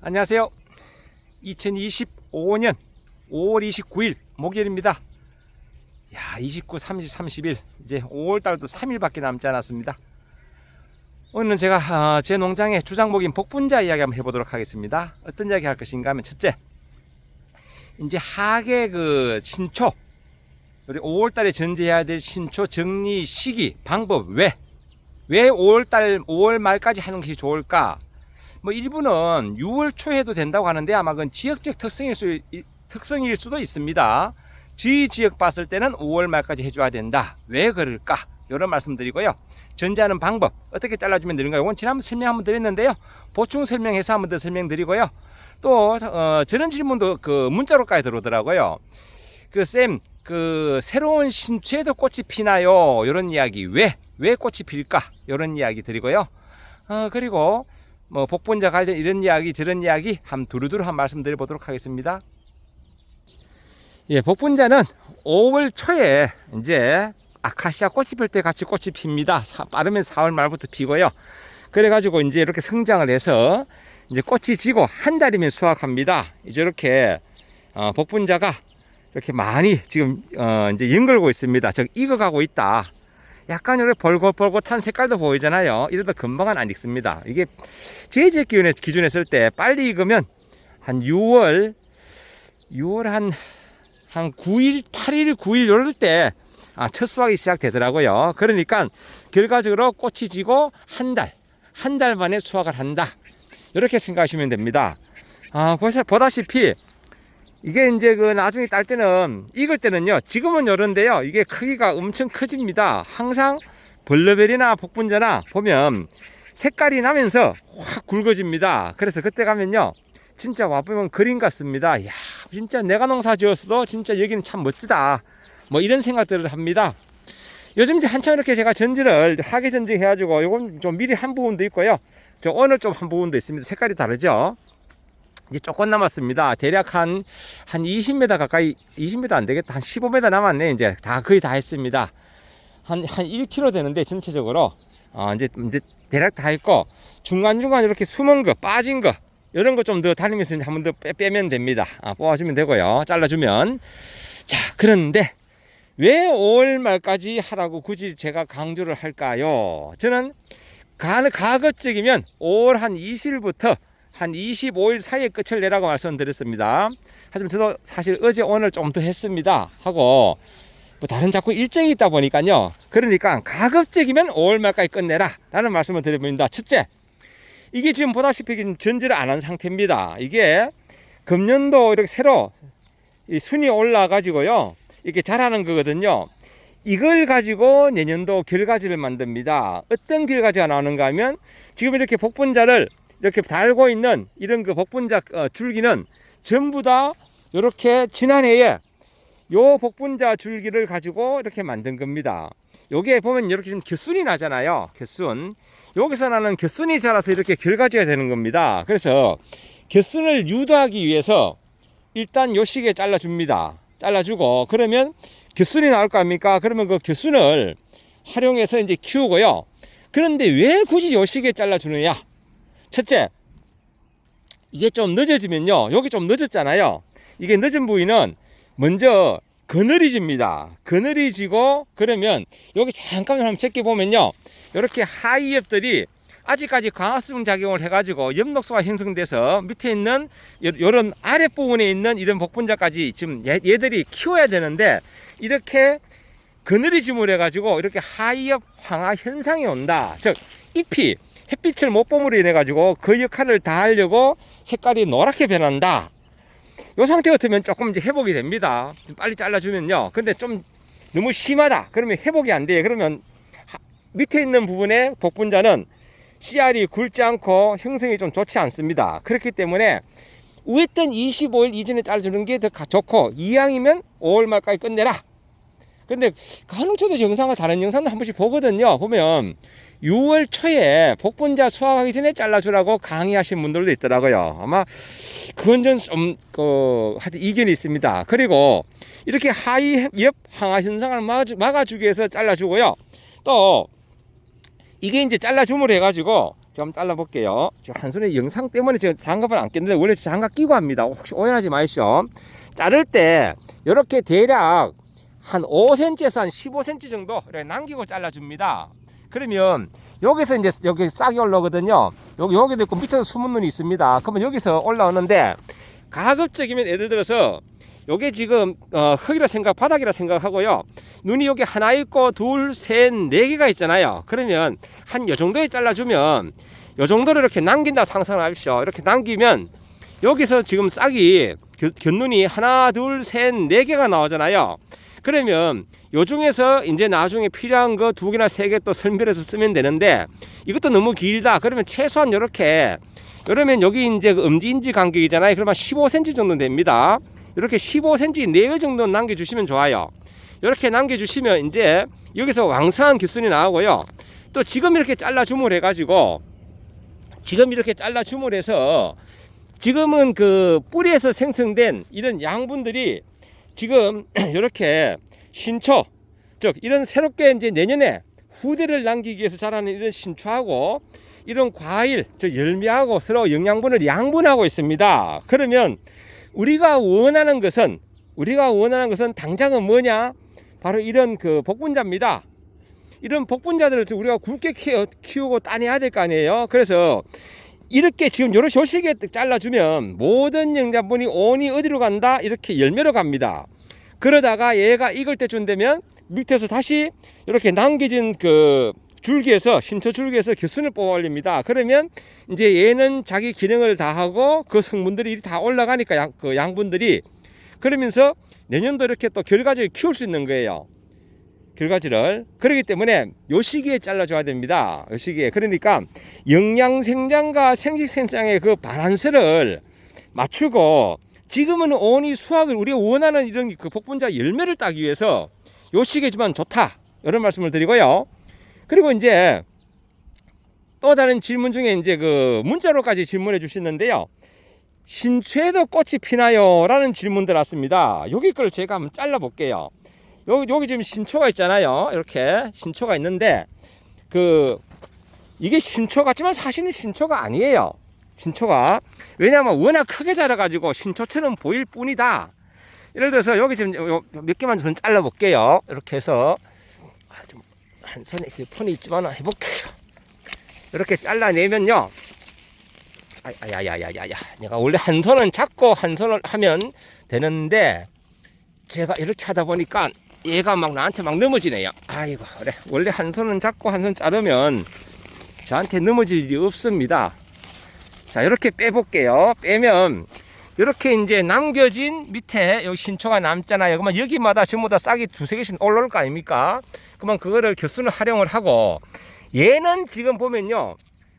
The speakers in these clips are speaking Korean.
안녕하세요. 2025년 5월 29일 목요일입니다. 29, 30, 30일 이제 5월달도 3일밖에 남지 않았습니다. 오늘은 제가 제 농장의 주장목인 복분자 이야기 한번 해보도록 하겠습니다. 어떤 이야기 할 것인가 하면, 첫째, 이제 하계 신초, 우리 5월달에 전제해야 될 신초 정리 시기 방법, 왜 5월 말까지 하는 것이 좋을까? 일부는 6월 초에도 된다고 하는데 아마 그건 지역적 특성일 수도 있습니다. 저희 지역 봤을 때는 5월 말까지 해줘야 된다. 왜 그럴까? 이런 말씀드리고요. 전제하는 방법, 어떻게 잘라주면 되는가? 이건 지난번 설명 한번 드렸는데요. 보충 설명해서 한번 더 설명드리고요. 또 저런 질문도 문자로까지 들어오더라고요. 쌤, 새로운 신초에도 꽃이 피나요? 이런 이야기, 왜 꽃이 필까? 이런 이야기 드리고요. 그리고 복분자 관련 이런 이야기 저런 이야기 두루두루 한 말씀 드려보도록 하겠습니다. 예, 복분자는 5월 초에 이제 아카시아 꽃이 필 때 같이 꽃이 핍니다. 빠르면 4월 말부터 피고요. 그래가지고 이제 이렇게 성장을 해서 이제 꽃이 지고 한 달이면 수확합니다. 이제 이렇게 복분자가 이렇게 많이 지금 이제 연걸고 있습니다. 즉 익어가고 있다. 약간 이렇게 벌겋한 색깔도 보이잖아요. 이러다 금방은 안 익습니다. 이게 제 기준에 했을 때 빨리 익으면 한 6월 한 9일, 8일, 9일 이럴 때 첫 수확이 시작되더라고요. 그러니까 결과적으로 꽃이 지고 한 달 만에 수확을 한다. 이렇게 생각하시면 됩니다. 보다시피 이게 이제 나중에 딸 때는, 익을 때는요, 지금은 요런데요, 이게 크기가 엄청 커집니다. 항상 벌러벨이나 복분자나 보면 색깔이 나면서 확 굵어집니다. 그래서 그때 가면요, 진짜 와보면 그림 같습니다. 이야, 진짜 내가 농사 지었어도 진짜 여기는 참 멋지다. 이런 생각들을 합니다. 요즘 이제 한참 이렇게 제가 하계 전지 해가지고, 요건 좀 미리 한 부분도 있고요. 오늘 좀 한 부분도 있습니다. 색깔이 다르죠? 이제 조금 남았습니다. 대략 한 20m 가까이, 20m 안 되겠다. 한 15m 남았네. 이제 거의 다 했습니다. 한 1km 되는데, 전체적으로. 이제 대략 다 했고, 중간중간 이렇게 숨은 거, 빠진 거, 이런 거 좀 더 다니면서 한 번 더 빼면 됩니다. 뽑아주면 되고요. 잘라주면. 자, 그런데 왜 5월 말까지 하라고 굳이 제가 강조를 할까요? 저는 가급적이면 5월 한 20일부터 한 25일 사이에 끝을 내라고 말씀드렸습니다. 하지만 저도 사실 어제 오늘 좀 더 했습니다. 하고 다른 자꾸 일정이 있다 보니까요. 그러니까 가급적이면 5월 말까지 끝내라 라는 말씀을 드려봅니다. 첫째, 이게 지금 보다시피 전지를 안 한 상태입니다. 이게 금년도 이렇게 새로 순이 올라 가지고요, 이렇게 자라는 거거든요. 이걸 가지고 내년도 결과지를 만듭니다. 어떤 결과지가 나오는가 하면, 지금 이렇게 복분자를 이렇게 달고 있는 이런 복분자 줄기는 전부 다 이렇게 지난해에 요 복분자 줄기를 가지고 이렇게 만든 겁니다. 요게 보면 이렇게 좀 겨순이 나잖아요. 겨순. 여기서 나는 겨순이 자라서 이렇게 결과지가 되는 겁니다. 그래서 겨순을 유도하기 위해서 일단 요 시기에 잘라줍니다. 잘라주고, 그러면 겨순이 나올 거 아닙니까? 그러면 그 겨순을 활용해서 이제 키우고요. 그런데 왜 굳이 요 시기에 잘라주느냐? 첫째, 이게 좀 늦어지면요, 여기 좀 늦었잖아요. 이게 늦은 부위는 먼저 그늘이집니다. 그늘이지고, 그러면 여기 잠깐 한번 제껴보면요, 이렇게 하이엽들이 아직까지 광합성 작용을 해가지고 엽록소가 형성돼서 밑에 있는 이런 아랫부분에 있는 이런 복분자까지 지금 얘들이 키워야 되는데, 이렇게 그늘이짐을 해가지고 이렇게 하이엽 황화 현상이 온다. 즉 잎이 햇빛을 못 봄으로 인해 가지고 그 역할을 다 하려고 색깔이 노랗게 변한다. 이 상태 같으면 조금 이제 회복이 됩니다. 좀 빨리 잘라주면요. 근데 좀 너무 심하다. 그러면 회복이 안 돼요. 그러면 밑에 있는 부분에 복분자는 씨알이 굵지 않고 형성이 좀 좋지 않습니다. 그렇기 때문에 우회던 25일 이전에 잘라주는 게 더 좋고, 이왕이면 5월 말까지 끝내라. 근데 간혹 저도 영상을, 다른 영상도 한 번씩 보거든요. 보면 6월 초에 복분자 수확하기 전에 잘라주라고 강의하신 분들도 있더라고요. 아마 그건 좀 하여튼 이견이 있습니다. 그리고 이렇게 하이엽 항화 현상을 막아주기 위해서 잘라주고요. 또 이게 이제 잘라줌으로 해가지고 제가 한번 잘라볼게요. 지금 한 손에 영상 때문에 제가 장갑을 안 꼈는데 원래 장갑 끼고 합니다. 혹시 오해하지 마십시오. 자를 때 이렇게 대략 한 5cm에서 한 15cm 정도 이렇게 남기고 잘라줍니다. 그러면 여기서 이제 여기 싹이 올라오거든요. 여기도 있고 밑에도 숨은 눈이 있습니다. 그러면 여기서 올라오는데 가급적이면 예를 들어서 요게 지금 흙이라 바닥이라 생각하고요. 눈이 여기 하나 있고 둘, 셋, 네 개가 있잖아요. 그러면 한 요 정도에 잘라주면 요 정도를 이렇게 남긴다 상상하십시오. 이렇게 남기면 여기서 지금 싹이 곁눈이 하나, 둘, 셋, 네 개가 나오잖아요. 그러면 요 중에서 이제 나중에 필요한 거 두 개나 세 개 또 선별해서 쓰면 되는데 이것도 너무 길다. 그러면 최소한 요렇게 이러면 여기 이제 그 엄지인지 간격이잖아요. 그러면 15cm 정도 됩니다. 이렇게 15cm 4개 정도 남겨주시면 좋아요. 이렇게 남겨주시면 이제 여기서 왕성한 깃순이 나오고요. 또 지금 이렇게 잘라 주물해가지고 지금 이렇게 잘라 주물해서 지금은 그 뿌리에서 생성된 이런 양분들이 지금 이렇게 신초, 즉 이런 새롭게 이제 내년에 후대를 남기기 위해서 자라는 이런 신초하고 이런 과일, 즉 열매하고 서로 영양분을 양분하고 있습니다. 그러면 우리가 원하는 것은 당장은 뭐냐? 바로 이런 그 복분자입니다. 이런 복분자들을 우리가 굵게 키우고 따내야 될 거 아니에요. 그래서 이렇게 지금 요런 시기에 잘라주면 모든 영양분이 온이 어디로 간다? 이렇게 열매로 갑니다. 그러다가 얘가 익을 때쯤 되면 밑에서 다시 이렇게 남겨진 그 줄기에서 신초 줄기에서 깃순을 뽑아 올립니다. 그러면 이제 얘는 자기 기능을 다 하고 그 성분들이 다 올라가니까 그 양분들이 그러면서 내년도 이렇게 또 결과지를 키울 수 있는 거예요. 결과지를. 그렇기 때문에 요 시기에 잘라줘야 됩니다. 요 시기에. 그러니까 영양 생장과 생식 생장의 그 밸런스를 맞추고 지금은 온이 수확을 우리가 원하는 이런 그 복분자 열매를 따기 위해서 요 시기에 주면 좋다. 이런 말씀을 드리고요. 그리고 이제 또 다른 질문 중에 이제 그 문자로까지 질문해 주시는데요. 신초에도 꽃이 피나요? 라는 질문들 왔습니다. 여기 걸 제가 한번 잘라 볼게요. 여기 지금 신초가 있잖아요. 이렇게 신초가 있는데 이게 신초 같지만 사실은 신초가 아니에요. 신초가. 왜냐하면 워낙 크게 자라가지고 신초처럼 보일 뿐이다. 예를 들어서 여기 지금 몇 개만 좀 잘라 볼게요. 이렇게 해서 한 손에 폰이 있지만 해볼게요. 이렇게 잘라내면요. 야야야야야. 내가 원래 한 손은 잡고 한 손을 하면 되는데 제가 이렇게 하다 보니까 얘가 막 나한테 막 넘어지네요. 아이고 그래. 원래 한 손은 잡고 한 손 자르면 저한테 넘어질 일이 없습니다. 자 이렇게 빼볼게요. 빼면 이렇게 이제 남겨진 밑에 여기 신초가 남잖아요. 그러면 여기마다 전부 다 싹이 두세 개씩 올라올 거 아닙니까? 그러면 그거를 곁순을 활용을 하고 얘는 지금 보면요.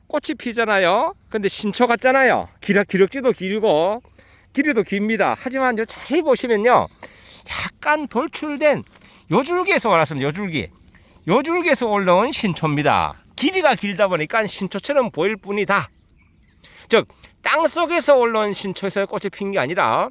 꽃이 피잖아요. 근데 신초 같잖아요. 기럭지도 길고 길이도 깁니다. 하지만 자세히 보시면요. 약간 돌출된 요 줄기에서 올라왔습니다. 요 줄기에서 올라온 신초입니다. 길이가 길다 보니까 신초처럼 보일 뿐이다. 즉 땅속에서 올라온 신초에서 꽃이 핀 게 아니라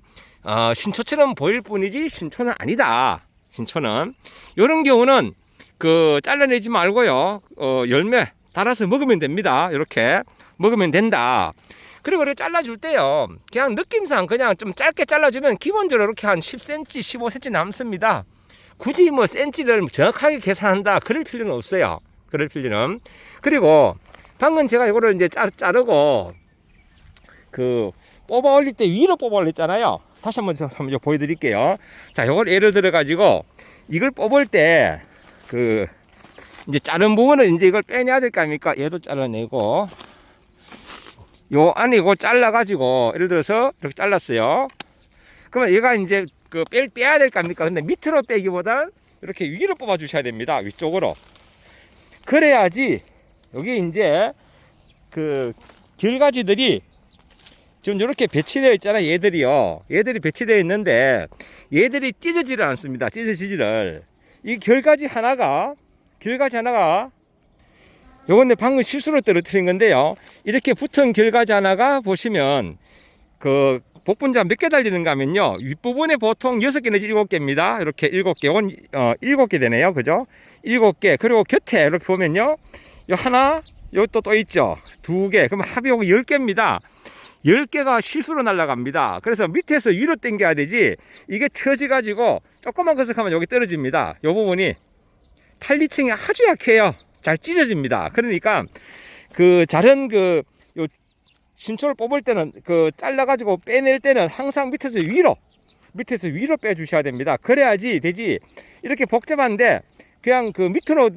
신초처럼 보일 뿐이지 신초는 아니다. 신초는 이런 경우는 그 잘라내지 말고요. 열매 달아서 먹으면 됩니다. 이렇게 먹으면 된다. 그리고 이렇게 잘라줄 때요. 그냥 느낌상 그냥 좀 짧게 잘라주면 기본적으로 이렇게 한 10cm, 15cm 남습니다. 굳이 뭐 센치를 정확하게 계산한다. 그럴 필요는 없어요. 그럴 필요는. 그리고 방금 제가 이거를 이제 자르고 그 뽑아 올릴 때 위로 뽑아 올렸잖아요. 다시 한번 보여드릴게요. 자, 이걸 예를 들어 가지고 이걸 뽑을 때 그 이제 자른 부분을 이제 이걸 빼내야 될 거 아닙니까? 얘도 잘라내고 요 안에 이거 잘라 가지고 예를 들어서 이렇게 잘랐어요. 그러면 얘가 이제 그 빼야 될 거 아닙니까? 근데 밑으로 빼기보다 이렇게 위로 뽑아 주셔야 됩니다. 위쪽으로. 그래야지 여기 이제 그 결가지들이 지금 이렇게 배치되어 있잖아요. 얘들이 배치되어 있는데 얘들이 찢어지를 않습니다. 찢어지지를. 이 결가지 하나가 요건데 방금 실수로 떨어뜨린 건데요. 이렇게 붙은 결가지 하나가 보시면 그 복분자 몇 개 달리는가 하면요. 윗부분에 보통 6개 내지 7개입니다. 이렇게 7개. 요건 7개 되네요. 그죠? 7개. 그리고 곁에 이렇게 보면요. 요 하나, 요것도 또 있죠. 2개. 그럼 합이 요거 10개입니다. 10개가 실수로 날아갑니다. 그래서 밑에서 위로 당겨야 되지, 이게 처져가지고 조금만 거석하면 여기 떨어집니다. 요 부분이 탄리층이 아주 약해요. 잘 찢어집니다. 그러니까 그 자른 요 신초를 뽑을 때는 잘라가지고 빼낼 때는 항상 밑에서 위로 빼 주셔야 됩니다. 그래야지 되지. 이렇게 복잡한데 그냥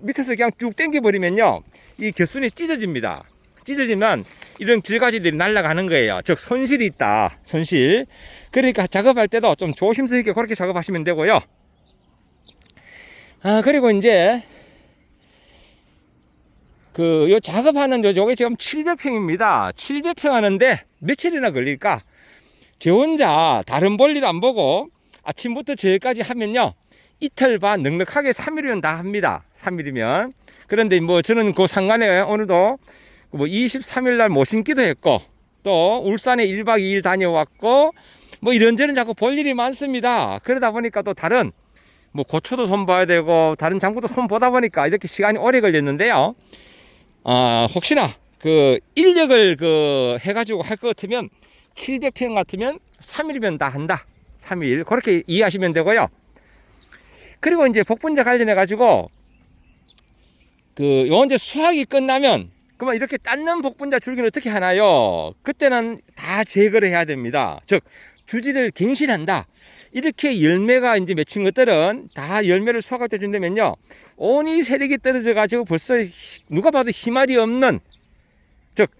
밑에서 그냥 쭉 당겨 버리면요, 이 겨순이 찢어집니다. 찢어지면 이런 길가지들이 날아가는 거예요. 즉 손실이 있다. 손실. 그러니까 작업할 때도 좀 조심스럽게 그렇게 작업하시면 되고요. 그리고 이제 요 작업하는 요게 지금 700평입니다. 700평 하는데 며칠이나 걸릴까? 저 혼자 다른 볼일 안 보고 아침부터 저기까지 하면요, 이틀 반, 넉넉하게 3일이면 다 합니다. 3일이면. 그런데 뭐 저는 그 상간에 오늘도 뭐 23일 날 모신기도 했고, 또 울산에 1박 2일 다녀왔고, 뭐 이런저런 자꾸 볼 일이 많습니다. 그러다 보니까 또 다른 뭐 고초도 손 봐야 되고 다른 장구도 손 보다 보니까 이렇게 시간이 오래 걸렸는데요. 혹시나 인력을 해가지고 할 것 같으면 700평 같으면 3일이면 다 한다. 3일. 그렇게 이해하시면 되고요. 그리고 이제 복분자 관련해 가지고 요 이제 수확이 끝나면 그러면 이렇게 땄는 복분자 줄기는 어떻게 하나요? 그때는 다 제거를 해야 됩니다. 즉 주지를 갱신한다. 이렇게 열매가 이제 맺힌 것들은 다 열매를 수확할 때 준다면요, 온이 세력이 떨어져 가지고 벌써 누가 봐도 희말이 없는, 즉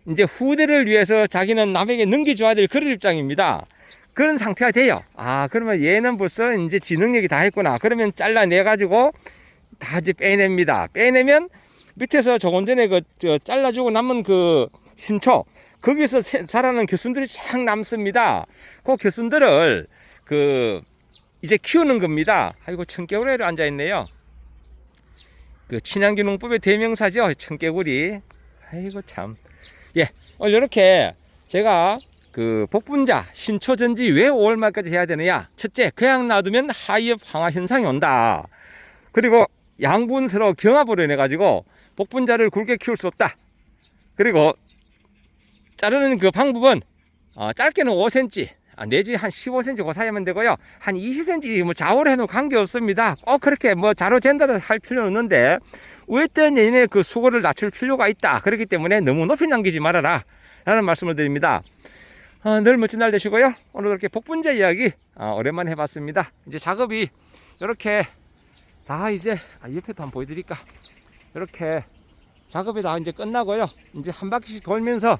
이제 후대를 위해서 자기는 남에게 넘겨줘야 될 그런 입장입니다. 그런 상태가 돼요. 그러면 얘는 벌써 이제 지능력이 다 했구나. 그러면 잘라내 가지고 다 이제 빼냅니다. 빼내면 밑에서 조금 전에 잘라주고 남은 신초, 거기서 자라는 겨순들이 쫙 남습니다. 그 겨순들을 이제 키우는 겁니다. 아이고, 청개구리로 앉아있네요. 친환경농법의 대명사죠, 청개구리. 아이고 참. 예, 오늘 이렇게 제가 복분자 신초전지 왜 5월 말까지 해야 되느냐. 첫째, 그냥 놔두면 하이업 황화 현상이 온다. 그리고 양분서로 경합으로 인해 가지고 복분자를 굵게 키울 수 없다. 그리고 자르는 방법은 짧게는 5cm 내지 한 15cm 그 사이면 되고요. 한 20cm 뭐 좌우로 해도 관계없습니다. 꼭 그렇게 뭐 좌로 젠더를 할 필요는 없는데 어떤 얘네 수고를 낮출 필요가 있다. 그렇기 때문에 너무 높이 남기지 말아라 라는 말씀을 드립니다. 늘 멋진 날 되시고요. 오늘 이렇게 복분자 이야기 오랜만에 해봤습니다. 이제 작업이 이렇게 다 이제 옆에도 한번 보여드릴까. 이렇게 작업이 다 이제 끝나고요. 이제 한 바퀴씩 돌면서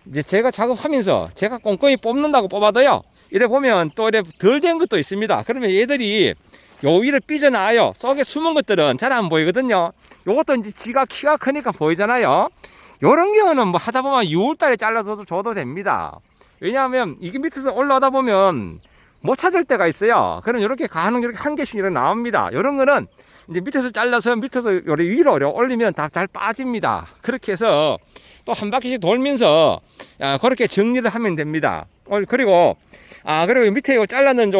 이제 제가 작업하면서 제가 꼼꼼히 뽑는다고 뽑아도요, 이래 보면 또 이래 덜 된 것도 있습니다. 그러면 얘들이 요 위를 삐져나와요. 속에 숨은 것들은 잘 안 보이거든요. 요것도 이제 지가 키가 크니까 보이잖아요. 요런 경우는 뭐 하다 보면 6월달에 잘라서 줘도 됩니다. 왜냐하면 이게 밑에서 올라오다 보면 못 찾을 때가 있어요. 그럼 이렇게 가는 이렇게 한 개씩 이렇게 나옵니다. 이런 거는 이제 밑에서 잘라서 밑에서 요리 위로 올리면 다 잘 빠집니다. 그렇게 해서 또 한 바퀴씩 돌면서 그렇게 정리를 하면 됩니다. 그리고 그리고 밑에 요 잘라는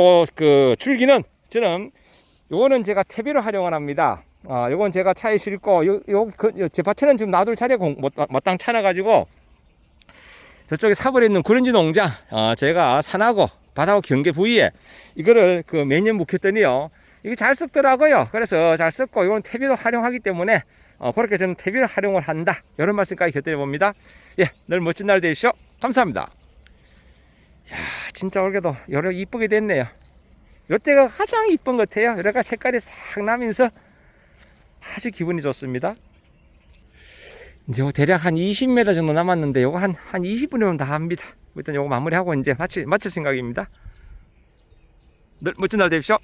줄기는 저는 요거는 제가 퇴비로 활용을 합니다. 요건 제가 차에 싣고 제 밭에는 지금 놔둘 자리가 마땅 차놔가지고 저쪽에 사벌에 있는 구런지 농장 제가 산하고 바다하고 경계 부위에 이거를 매년 묵혔더니요, 이게 잘 썩더라고요. 그래서 잘 썩고 이건 퇴비로 활용하기 때문에 그렇게 저는 퇴비를 활용을 한다. 이런 말씀까지 곁들여 봅니다. 예, 늘 멋진 날 되시오. 감사합니다. 야, 진짜 올해도 여러 이쁘게 됐네요. 요때가 가장 이쁜 것 같아요. 여러가 색깔이 싹 나면서 아주 기분이 좋습니다. 이제 대략 한 20m 정도 남았는데 요거 한 20분이면 다 합니다. 일단 요거 마무리하고 이제 마칠 생각입니다. 늘 멋진 날 되십시오.